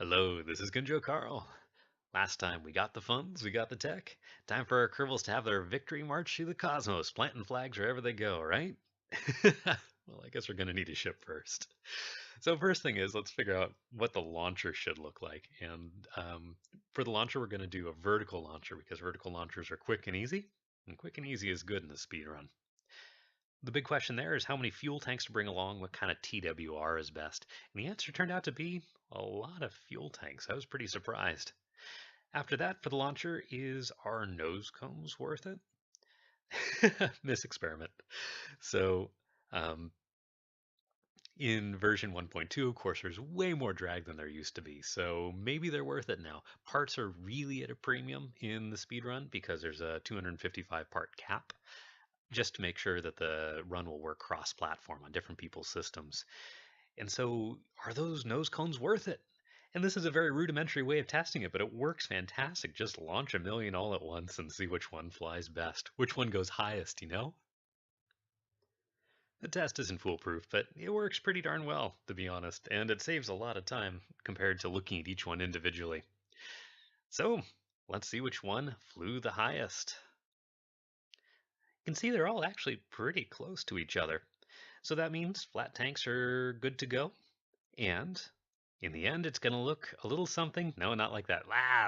Hello, this is Gunjo Carl. Last time we got the funds, we got the tech. Time for our Kerbals to have their victory march through the cosmos, planting flags wherever they go, right? Well, I guess we're going to need a ship first. So first thing is, let's figure out what the launcher should look like. And for the launcher, we're going to do a vertical launcher because vertical launchers are quick and easy. And quick and easy is good in the speed run. The big question there is how many fuel tanks to bring along, what kind of TWR is best. And the answer turned out to be a lot of fuel tanks. I was pretty surprised. After that, for the launcher, is our nose cones worth it? This experiment. So, um, in version 1.2, of course, there's way more drag than there used to be, so maybe they're worth it now. Parts are really at a premium in the speedrun because there's a 255 part cap, just to make sure that the run will work cross-platform on different people's systems. And so, are those nose cones worth it? And this is a very rudimentary way of testing it, but it works fantastic. Just launch a million all at once and see which one flies best, which one goes highest, you know? The test isn't foolproof, but it works pretty darn well, to be honest, and it saves a lot of time compared to looking at each one individually. So, let's see which one flew the highest. You can see they're all actually pretty close to each other. So that means flat tanks are good to go, and in the end, it's going to look a little something. No, not like that.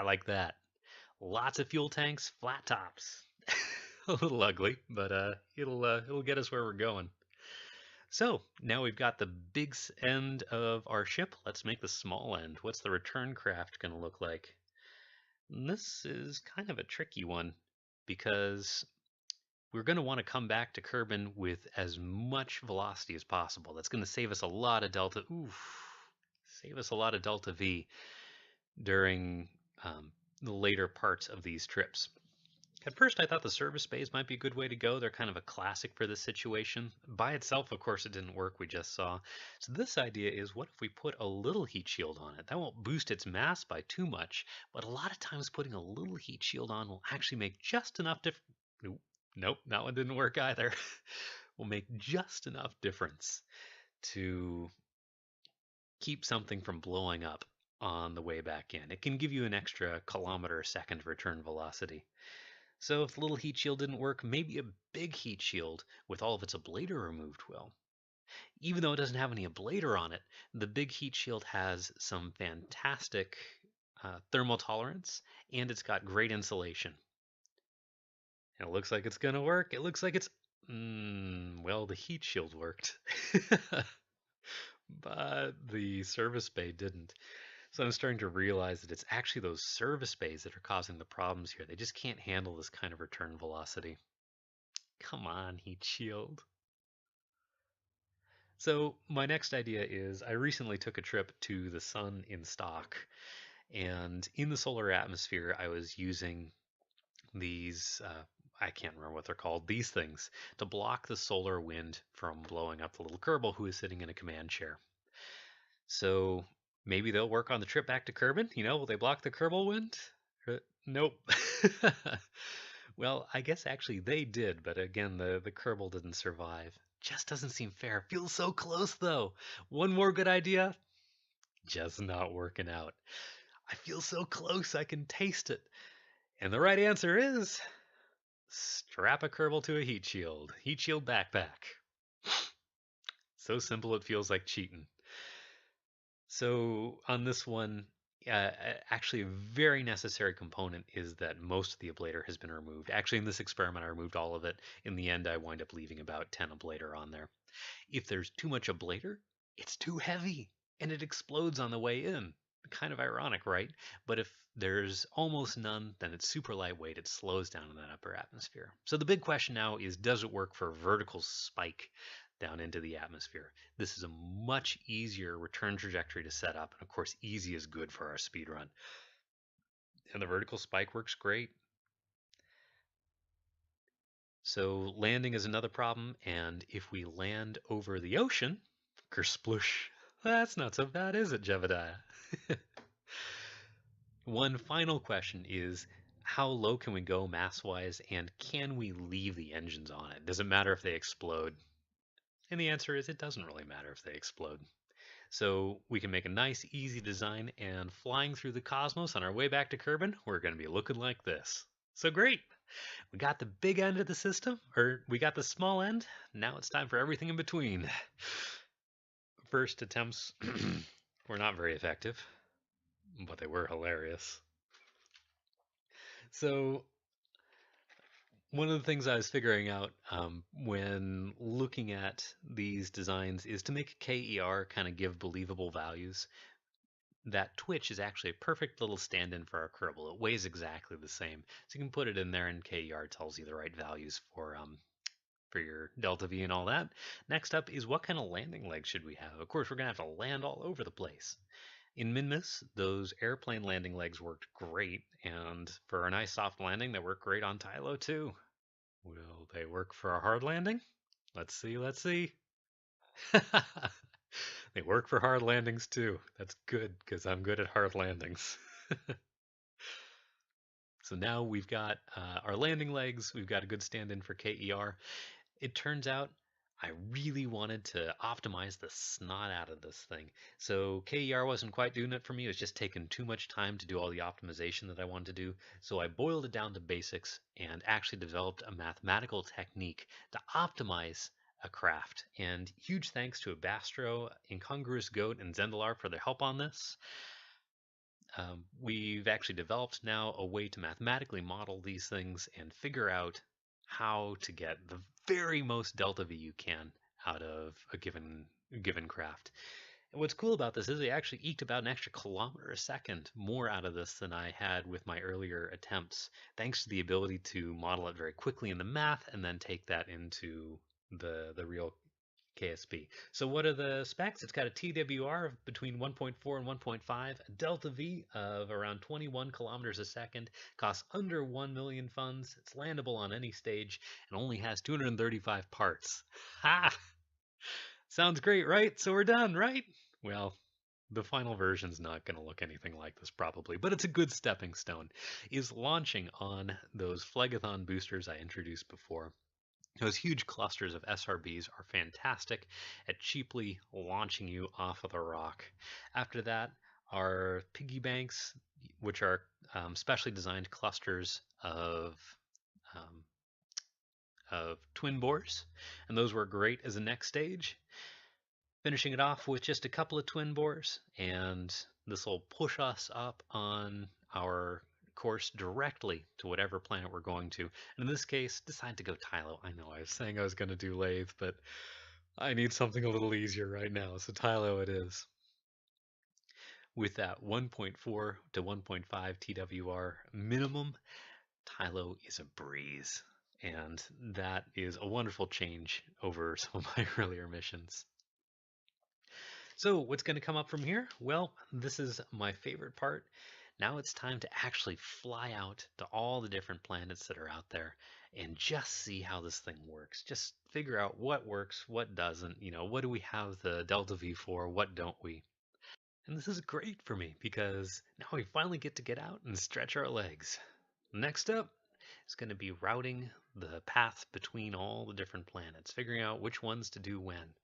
Like that. Lots of fuel tanks, flat tops. A little ugly, but it'll get us where we're going. So now we've got the big end of our ship. Let's make the small end. What's the return craft going to look like? And this is kind of a tricky one because we're going to want to come back to Kerbin with as much velocity as possible. That's going to save us a lot of delta. Save us a lot of delta V during the later parts of these trips. At first, I thought the service bays might be a good way to go. They're kind of a classic for this situation. By itself, of course, it didn't work, we just saw. So this idea is, what if we put a little heat shield on it? That won't boost its mass by too much, but a lot of times putting a little heat shield on will actually make just enough difference. Nope, that one didn't work either. Will make just enough difference to keep something from blowing up on the way back in. It can give you an extra kilometer a second return velocity. So if the little heat shield didn't work, maybe a big heat shield with all of its ablator removed will. Even though it doesn't have any ablator on it, the big heat shield has some fantastic thermal tolerance, and it's got great insulation. And it looks like it's going to work. It looks like it's... well, the heat shield worked. But the service bay didn't. So I'm starting to realize that it's actually those service bays that are causing the problems here. They just can't handle this kind of return velocity. Come on, heat shield. So my next idea is I recently took a trip to the sun in stock, and in the solar atmosphere I was using these I can't remember what they're called, these things, to block the solar wind from blowing up the little Kerbal who is sitting in a command chair. So maybe they'll work on the trip back to Kerbin. Will they block the Kerbal wind? Nope. Well, I guess actually they did, but again, the Kerbal didn't survive. Just doesn't seem fair. Feels so close, though. One more good idea, just not working out. I feel so close, I can taste it. And the right answer is strap a Kerbal to a heat shield. Heat shield backpack. So simple it feels like cheating. So on this one, actually a very necessary component is that most of the ablator has been removed. Actually, in this experiment, I removed all of it. In the end, I wind up leaving about 10 ablator on there. If there's too much ablator, it's too heavy, and it explodes on the way in. Kind of ironic, right? But if there's almost none, then it's super lightweight. It slows down in that upper atmosphere. So the big question now is, does it work for a vertical spike down into the atmosphere? This is a much easier return trajectory to set up, and of course, easy is good for our speed run. And the vertical spike works great. So landing is another problem, and if we land over the ocean, kersplush, that's not so bad, is it, Jebediah? One final question is, how low can we go mass-wise, and can we leave the engines on it? Does it matter if they explode? And the answer is, it doesn't really matter if they explode. So we can make a nice, easy design, and flying through the cosmos on our way back to Kerbin, we're going to be looking like this. So great! We got the big end of the system, or we got the small end. Now it's time for everything in between. First attempts were not very effective, but they were hilarious. So one of the things I was figuring out when looking at these designs is to make KER kind of give believable values. That Twitch is actually a perfect little stand-in for our Kerbal. It weighs exactly the same, so you can put it in there, and KER tells you the right values for your delta V and all that. Next up is what kind of landing legs should we have? Of course, we're gonna have to land all over the place. In Minmus, those airplane landing legs worked great, and for a nice soft landing, they work great on Tylo too. Will they work for a hard landing? Let's see, let's see. They work for hard landings too. That's good, because I'm good at hard landings. So now we've got our landing legs, we've got a good stand-in for KER. It turns out I really wanted to optimize the snot out of this thing. So KER wasn't quite doing it for me. It was just taking too much time to do all the optimization that I wanted to do. So I boiled it down to basics and actually developed a mathematical technique to optimize a craft. And huge thanks to Abastro, Incongruous Goat, and Zendalar for their help on this. We've actually developed now a way to mathematically model these things and figure out how to get the very most delta V you can out of a given craft. And what's cool about this is I actually eked about an extra kilometer a second more out of this than I had with my earlier attempts, thanks to the ability to model it very quickly in the math and then take that into the real KSP. So what are the specs? It's got a TWR of between 1.4 and 1.5, a delta V of around 21 kilometers a second, costs under 1 million funds, it's landable on any stage, and only has 235 parts. Ha! Sounds great, right? So we're done, right? Well, the final version's not going to look anything like this probably, but it's a good stepping stone. Is launching on those Phlegathon boosters I introduced before. Those huge clusters of SRBs are fantastic at cheaply launching you off of the rock. After that are piggy banks, which are specially designed clusters um, of twin bores, and those work great as a next stage. Finishing it off with just a couple of twin bores, and this will push us up on our course directly to whatever planet we're going to. And in this case, decide to go Tylo. I know I was saying I was going to do Lathe, but I need something a little easier right now, so Tylo it is. With that 1.4 to 1.5 TWR minimum, Tylo is a breeze. And that is a wonderful change over some of my earlier missions. So what's going to come up from here? Well, this is my favorite part. Now it's time to actually fly out to all the different planets that are out there and just see how this thing works. Just figure out what works, what doesn't, what do we have the Delta V for, what don't we? And this is great for me because now we finally get to get out and stretch our legs. Next up is going to be routing the path between all the different planets, figuring out which ones to do when.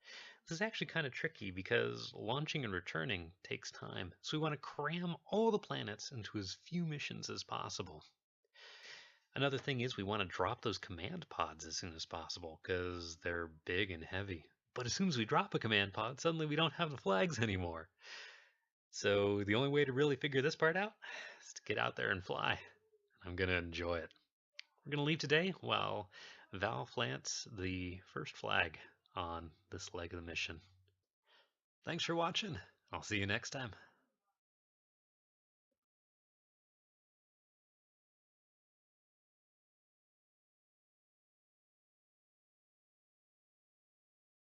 This is actually kind of tricky because launching and returning takes time, so we want to cram all the planets into as few missions as possible. Another thing is we want to drop those command pods as soon as possible because they're big and heavy. But as soon as we drop a command pod, suddenly we don't have the flags anymore. So the only way to really figure this part out is to get out there and fly. I'm going to enjoy it. We're going to leave today while Val plants the first flag on this leg of the mission. Thanks for watching. I'll see you next time.